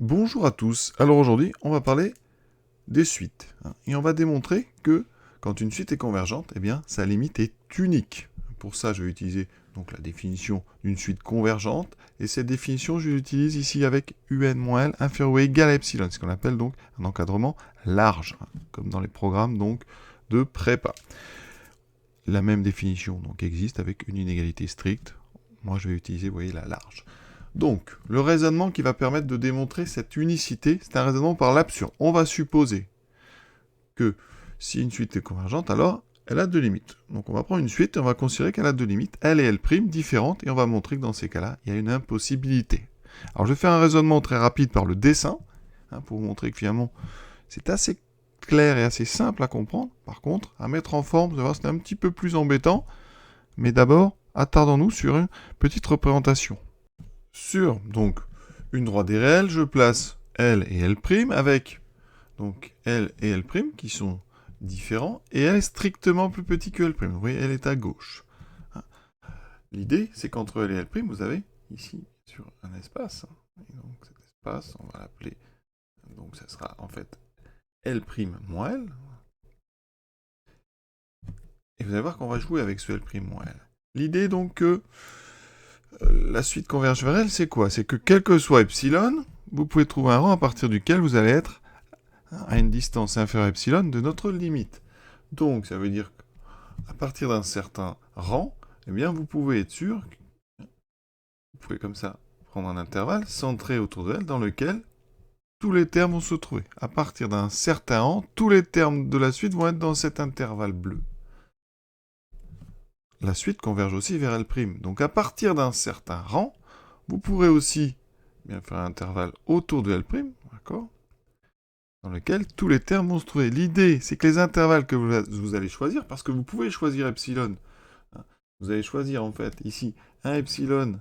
Bonjour à tous. Alors aujourd'hui, on va parler des suites. Et on va démontrer que quand une suite est convergente, eh bien, sa limite est unique. Pour ça, je vais utiliser donc la définition d'une suite convergente. Et cette définition, je l'utilise ici avec un-l inférieur ou égal à epsilon, ce qu'on appelle donc un encadrement large, comme dans les programmes donc de prépa. La même définition donc existe avec une inégalité stricte. Moi, je vais utiliser, vous voyez, la large. Donc, le raisonnement qui va permettre de démontrer cette unicité, c'est un raisonnement par l'absurde. On va supposer que si une suite est convergente, alors elle a deux limites. Donc on va prendre une suite et on va considérer qu'elle a deux limites, L et L' différentes, et on va montrer que dans ces cas-là, il y a une impossibilité. Alors je vais faire un raisonnement très rapide par le dessin, pour vous montrer que finalement, c'est assez clair et assez simple à comprendre. Par contre, à mettre en forme, vous allez voir, c'est un petit peu plus embêtant. Mais d'abord, attardons-nous sur une petite représentation. Sur donc une droite des réels, je place L et L' avec donc L et L' qui sont différents, et L est strictement plus petit que L'. Vous voyez, L est à gauche. L'idée, c'est qu'entre L et L', vous avez ici sur un espace. Et donc cet espace, on va l'appeler, donc ça sera en fait L' moins L. Et vous allez voir qu'on va jouer avec ce L' moins L. L'idée donc que la suite converge vers L, c'est quoi? C'est que quel que soit epsilon, vous pouvez trouver un rang à partir duquel vous allez être à une distance inférieure à epsilon de notre limite. Donc ça veut dire qu'à partir d'un certain rang, eh bien vous pouvez être sûr, vous pouvez comme ça prendre un intervalle centré autour de L dans lequel tous les termes vont se trouver. À partir d'un certain rang, tous les termes de la suite vont être dans cet intervalle bleu. La suite converge aussi vers L'. Donc à partir d'un certain rang, vous pourrez aussi bien faire un intervalle autour de L', d'accord, dans lequel tous les termes vont se trouver. L'idée, c'est que les intervalles que vous allez choisir, parce que vous pouvez choisir epsilon, vous allez choisir en fait ici un epsilon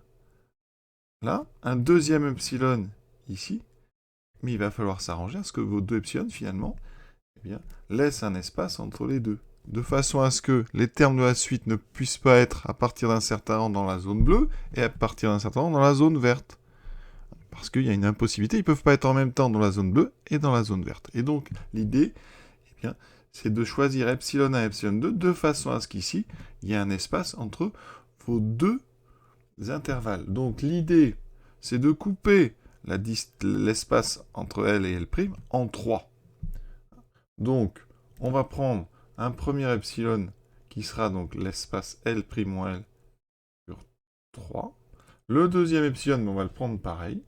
là, un deuxième epsilon ici, mais il va falloir s'arranger à ce que vos deux epsilon finalement eh bien, laissent un espace entre les deux, de façon à ce que les termes de la suite ne puissent pas être à partir d'un certain rang dans la zone bleue et à partir d'un certain rang dans la zone verte. Parce qu'il y a une impossibilité, ils ne peuvent pas être en même temps dans la zone bleue et dans la zone verte. Et donc, l'idée, eh bien, c'est de choisir epsilon 1 et epsilon 2 de façon à ce qu'ici, il y ait un espace entre vos deux intervalles. Donc, l'idée, c'est de couper l'espace entre L et L' en 3. Donc, on va prendre un premier epsilon qui sera donc l'espace L' moins L sur 3. Le deuxième epsilon, on va le prendre pareil.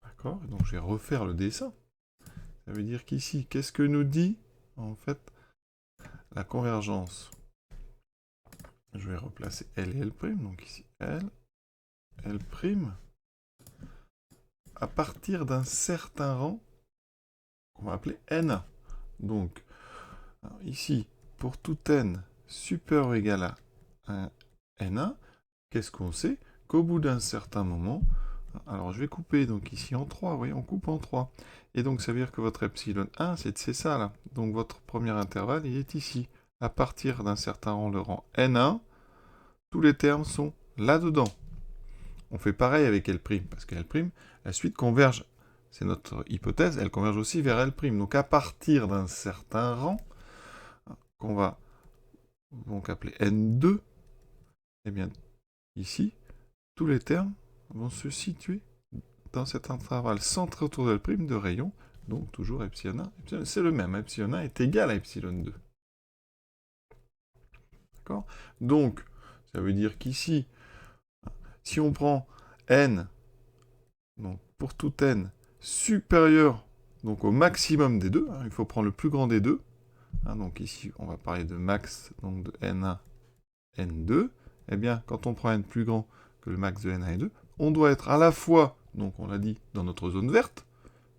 D'accord? Donc je vais refaire le dessin. Ça veut dire qu'ici, qu'est-ce que nous dit en fait la convergence? Je vais replacer L et L', donc ici L, L', à partir d'un certain rang qu'on va appeler N1. Donc, ici, pour tout N supérieur ou égal à un N1, qu'est-ce qu'on sait? Qu'au bout d'un certain moment, alors je vais couper donc ici en 3, vous voyez, on coupe en 3. Et donc ça veut dire que votre epsilon 1, c'est ça là. Donc votre premier intervalle, il est ici. À partir d'un certain rang, le rang N1, tous les termes sont là-dedans. On fait pareil avec L', parce qu'L', la suite converge, c'est notre hypothèse, elle converge aussi vers L'. Donc à partir d'un certain rang, qu'on va donc appeler N2, eh bien ici, tous les termes vont se situer dans cet intervalle centré autour de L' de rayon, donc toujours epsilon 1. C'est le même, epsilon 1 est égal à epsilon 2. D'accord? Donc, ça veut dire qu'ici, si on prend n, donc pour tout n, supérieur donc au maximum des deux, il faut prendre le plus grand des deux, donc ici on va parler de max donc de n1, n2, eh bien quand on prend n plus grand que le max de n1 et 2, on doit être à la fois, donc on l'a dit, dans notre zone verte,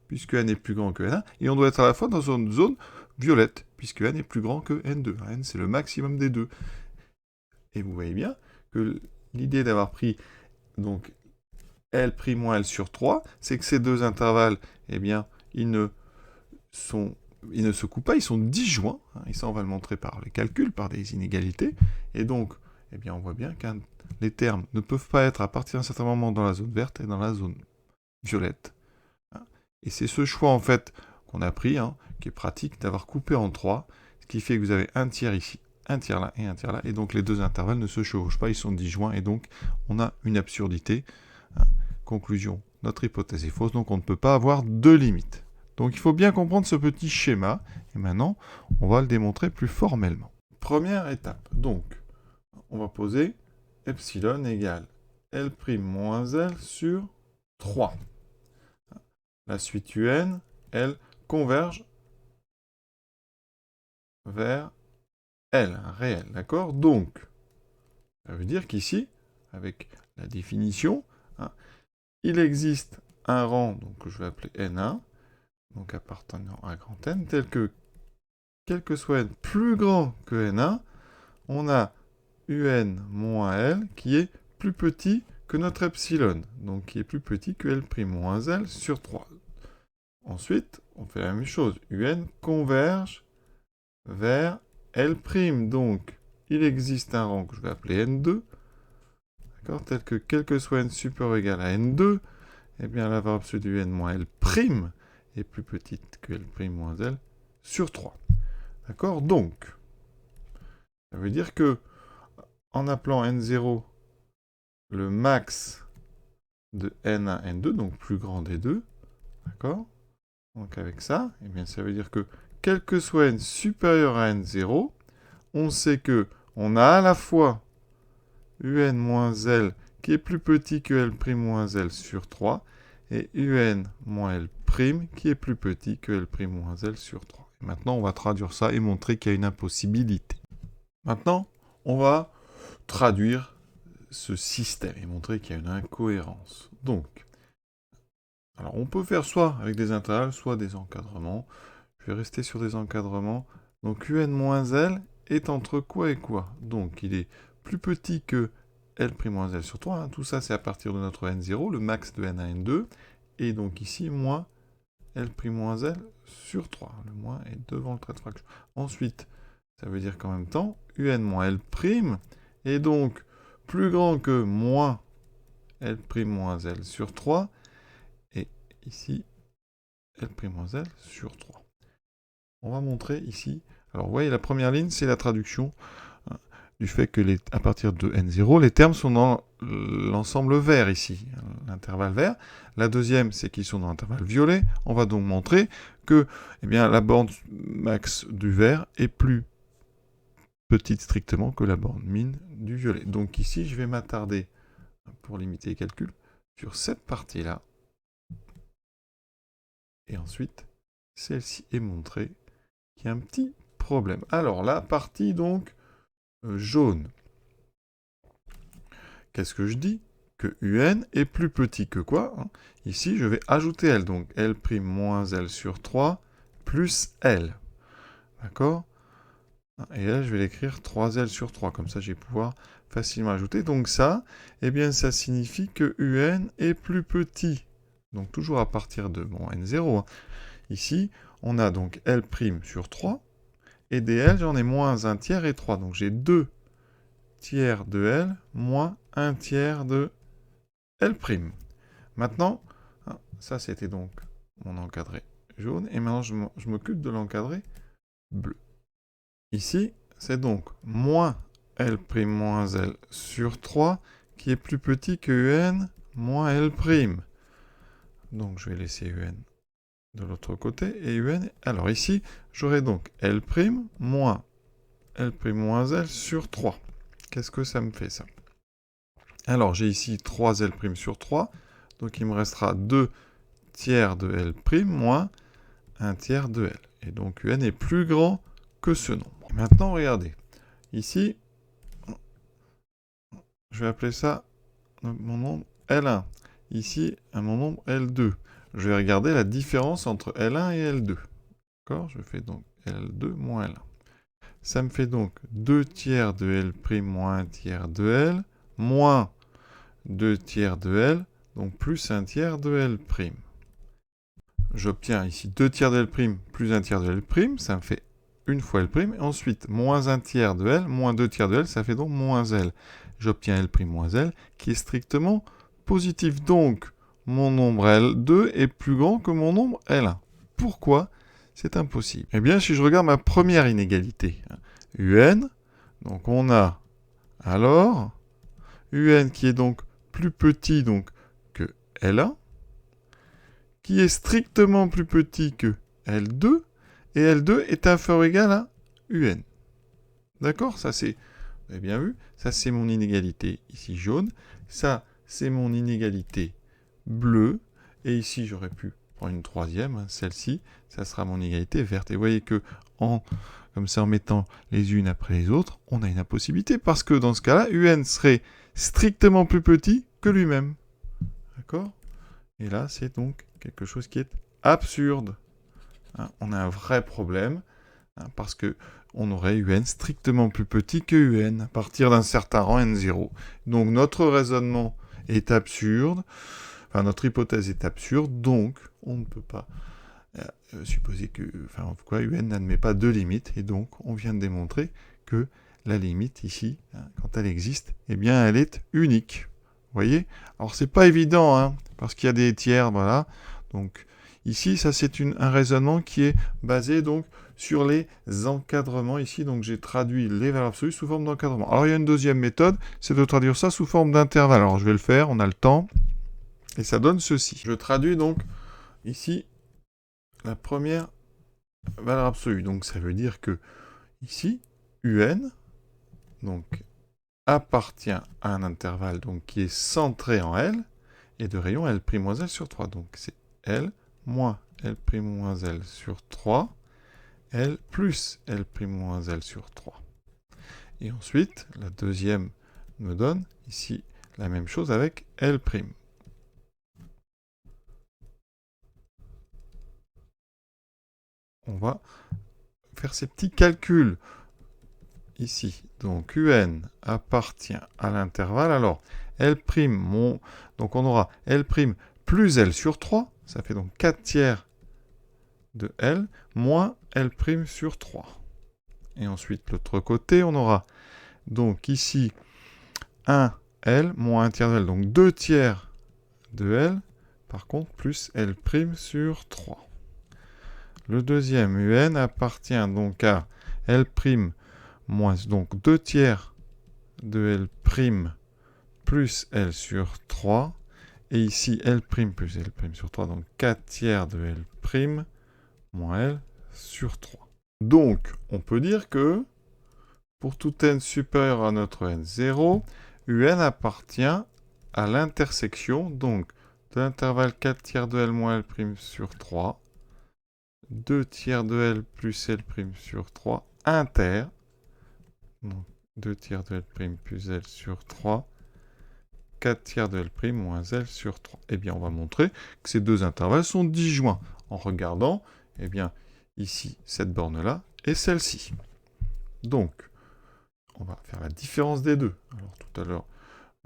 puisque n est plus grand que n1, et on doit être à la fois dans une zone violette, puisque n est plus grand que n2. n c'est le maximum des deux. Et vous voyez bien que l'idée d'avoir pris donc L' moins L sur 3, c'est que ces deux intervalles, eh bien, ils ne se coupent pas, ils sont disjoints, et ça on va le montrer par les calculs, par des inégalités, et donc, eh bien, on voit bien que les termes ne peuvent pas être à partir d'un certain moment dans la zone verte et dans la zone violette. Et c'est ce choix, en fait, qu'on a pris, qui est pratique, d'avoir coupé en 3, ce qui fait que vous avez un tiers ici, un tiers là et un tiers là, et donc les deux intervalles ne se chevauchent pas, ils sont disjoints, et donc on a une absurdité. Conclusion, notre hypothèse est fausse, donc on ne peut pas avoir deux limites. Donc il faut bien comprendre ce petit schéma, et maintenant on va le démontrer plus formellement. Première étape, donc on va poser epsilon égale L' moins L sur 3. La suite UN, elle converge vers L, un réel, d'accord? Donc, ça veut dire qu'ici, avec la définition, il existe un rang, donc que je vais appeler N1, donc appartenant à grand N, tel que, quel que soit N plus grand que N1, on a UN moins L qui est plus petit que notre epsilon, donc qui est plus petit que L' moins L sur 3. Ensuite, on fait la même chose, UN converge vers L', donc il existe un rang que je vais appeler N2, d'accord, tel que quel que soit N supérieur ou égal à N2, eh bien la valeur absolue de UN moins L' est plus petite que L' moins L sur 3. D'accord? Donc, ça veut dire que en appelant N0 le max de N1, N2, donc plus grand des deux, d'accord? Donc avec ça, eh bien ça veut dire que quel que soit N supérieur à N0, on sait que on a à la fois UN moins L qui est plus petit que L' moins L sur 3, et UN moins L' qui est plus petit que L' moins L sur 3. Et maintenant, on va traduire ça et montrer qu'il y a une impossibilité. Maintenant, on va traduire ce système et montrer qu'il y a une incohérence. Donc, alors on peut faire soit avec des intervalles, soit des encadrements. Je vais rester sur des encadrements. Donc UN moins L est entre quoi et quoi? Donc il est plus petit que L' moins L sur 3. Tout ça, c'est à partir de notre N0, le max de N1, N2. Et donc ici, moins L' moins L sur 3. Le moins est devant le trait de fraction. Ensuite, ça veut dire qu'en même temps, UN moins L' est donc plus grand que moins L' moins L sur 3. Et ici, L' moins L sur 3. On va montrer ici. Alors, vous voyez, la première ligne, c'est la traduction du fait que à partir de N0, les termes sont dans l'ensemble vert ici, l'intervalle vert. La deuxième, c'est qu'ils sont dans l'intervalle violet. On va donc montrer que la borne max du vert est plus petite strictement que la borne min du violet. Donc ici, je vais m'attarder, pour limiter les calculs, sur cette partie-là. Et ensuite, celle-ci est montrée qu'il y a un petit problème. Alors, la partie donc jaune. Qu'est-ce que je dis? Que UN est plus petit que quoi? Ici, je vais ajouter L, donc L' moins L sur 3 plus L. D'accord? Et là, je vais l'écrire 3L sur 3, comme ça, je vais pouvoir facilement ajouter. Donc ça, ça signifie que UN est plus petit. Donc toujours à partir de N0. Ici, on a donc L' sur 3, et des L, j'en ai moins 1 tiers et 3. Donc j'ai 2 tiers de L moins 1 tiers de L'. Maintenant, ça c'était donc mon encadré jaune, et maintenant je m'occupe de l'encadré bleu. Ici, c'est donc moins L' moins L sur 3 qui est plus petit que UN moins L'. Donc je vais laisser UN de l'autre côté et UN. Alors ici, j'aurai donc L' moins L' moins L sur 3. Qu'est-ce que ça me fait ça? Alors j'ai ici 3L' sur 3, donc il me restera 2 tiers de L' moins 1 tiers de L. Et donc UN est plus grand que ce nombre. Maintenant, regardez. Ici, je vais appeler ça mon nombre L1. Ici, mon nombre L2. Je vais regarder la différence entre L1 et L2. D'accord? Je fais donc L2 moins L1. Ça me fait donc 2 tiers de L' moins 1 tiers de L, moins 2 tiers de L, donc plus 1 tiers de L'. J'obtiens ici 2 tiers de L' plus 1 tiers de L', ça me fait une fois L', et ensuite moins 1 tiers de L, moins 2 tiers de L, ça fait donc moins L. J'obtiens L' moins L, qui est strictement positif. Donc, mon nombre L2 est plus grand que mon nombre L1. Pourquoi c'est impossible? Eh bien, si je regarde ma première inégalité, UN, donc on a alors UN qui est donc plus petit donc, que L1, qui est strictement plus petit que L2, et L2 est inférieur ou égal à UN. D'accord? Ça, c'est, vous avez bien vu, ça, c'est mon inégalité ici jaune. Ça, c'est mon inégalité bleue. Et ici, j'aurais pu prendre une troisième, hein, celle-ci, ça sera mon inégalité verte. Et vous voyez que, comme ça, en mettant les unes après les autres, on a une impossibilité, parce que dans ce cas-là, UN serait strictement plus petit que lui-même. D'accord? Et là, c'est donc quelque chose qui est absurde. Hein, on a un vrai problème, hein, parce que on aurait UN strictement plus petit que UN, à partir d'un certain rang N0. Donc notre raisonnement est absurde, enfin notre hypothèse est absurde, donc on ne peut pas supposer que, enfin en tout cas, UN n'admet pas de limite, et donc on vient de démontrer que la limite ici, hein, quand elle existe, eh bien elle est unique. Vous voyez? Alors c'est pas évident, hein, parce qu'il y a des tiers, voilà. Donc ici, ça c'est un raisonnement qui est basé donc sur les encadrements ici. Donc j'ai traduit les valeurs absolues sous forme d'encadrement. Alors il y a une deuxième méthode, c'est de traduire ça sous forme d'intervalle. Alors je vais le faire, on a le temps. Et ça donne ceci. Je traduis donc ici la première valeur absolue. Donc ça veut dire que ici, UN, donc appartient à un intervalle donc, qui est centré en L, et de rayon L' moins L sur 3. Donc c'est L moins L' moins L sur 3, L plus L' moins L sur 3. Et ensuite, la deuxième me donne ici la même chose avec L'. On va faire ces petits calculs ici. Donc UN appartient à l'intervalle. Alors, L', donc on aura L' plus L sur 3, ça fait donc 4 tiers de L, moins L' sur 3. Et ensuite, l'autre côté, on aura donc ici 1 L moins 1 tiers de L, donc 2 tiers de L, par contre, plus L' sur 3. Le deuxième UN appartient donc à L' moins donc 2 tiers de L' plus L sur 3. Et ici, L' plus L' sur 3, donc 4 tiers de L' moins L sur 3. Donc, on peut dire que, pour tout n supérieur à notre n0, UN appartient à l'intersection, donc, de l'intervalle 4 tiers de L moins L' sur 3, 2 tiers de L plus L' sur 3, inter, donc 2 tiers de L' plus L sur 3, 4 tiers de L' moins L sur 3. Eh bien, on va montrer que ces deux intervalles sont disjoints en regardant, eh bien, ici, cette borne-là et celle-ci. Donc, on va faire la différence des deux. Alors, tout à l'heure,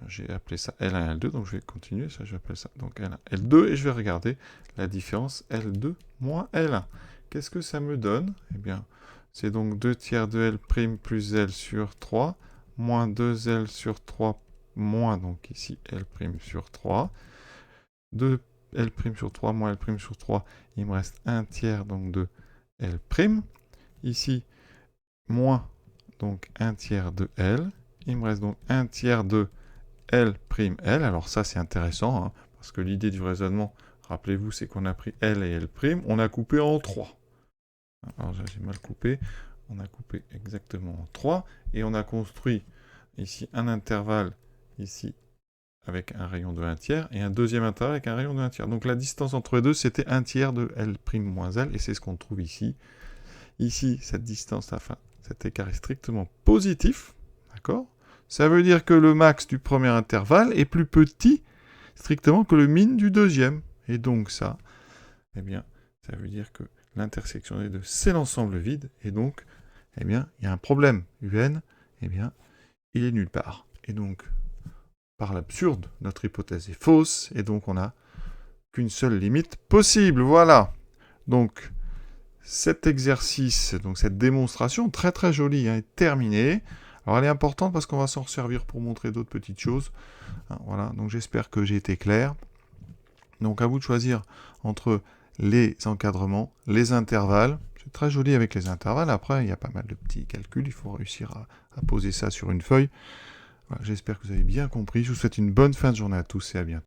j'ai appelé ça L1 et L2, donc je vais continuer, ça, je vais appeler ça donc L1, L2, et je vais regarder la différence L2 moins L1. Qu'est-ce que ça me donne? Eh bien, c'est donc 2 tiers de L' plus L sur 3, moins 2L sur 3, moins donc ici L' sur 3. 2 L' sur 3 moins L' sur 3, il me reste 1 tiers donc de L'. Ici, moins donc 1 tiers de L. Il me reste donc 1 tiers de L'. Alors ça, c'est intéressant, hein, parce que l'idée du raisonnement, rappelez-vous, c'est qu'on a pris L et L', on a coupé en 3. Alors j'ai mal coupé, on a coupé exactement en 3, et on a construit ici un intervalle, ici, avec un rayon de 1 tiers, et un deuxième intervalle avec un rayon de 1 tiers. Donc la distance entre les deux, c'était 1 tiers de L' moins L, et c'est ce qu'on trouve ici. Ici, cette distance, enfin, cet écart est strictement positif, d'accord? Ça veut dire que le max du premier intervalle est plus petit strictement que le min du deuxième. Et donc ça, eh bien, ça veut dire que l'intersection des deux, c'est l'ensemble vide, et donc, eh bien, il y a un problème. UN, eh bien, il est nulle part. Et donc, par l'absurde, notre hypothèse est fausse, et donc on n'a qu'une seule limite possible. Voilà. Donc, cet exercice, donc cette démonstration, très très jolie, hein, est terminée. Alors elle est importante parce qu'on va s'en servir pour montrer d'autres petites choses. Hein, voilà, donc j'espère que j'ai été clair. Donc à vous de choisir entre les encadrements, les intervalles. C'est très joli avec les intervalles. Après, il y a pas mal de petits calculs. Il faut réussir à poser ça sur une feuille. Voilà, j'espère que vous avez bien compris. Je vous souhaite une bonne fin de journée à tous et à bientôt.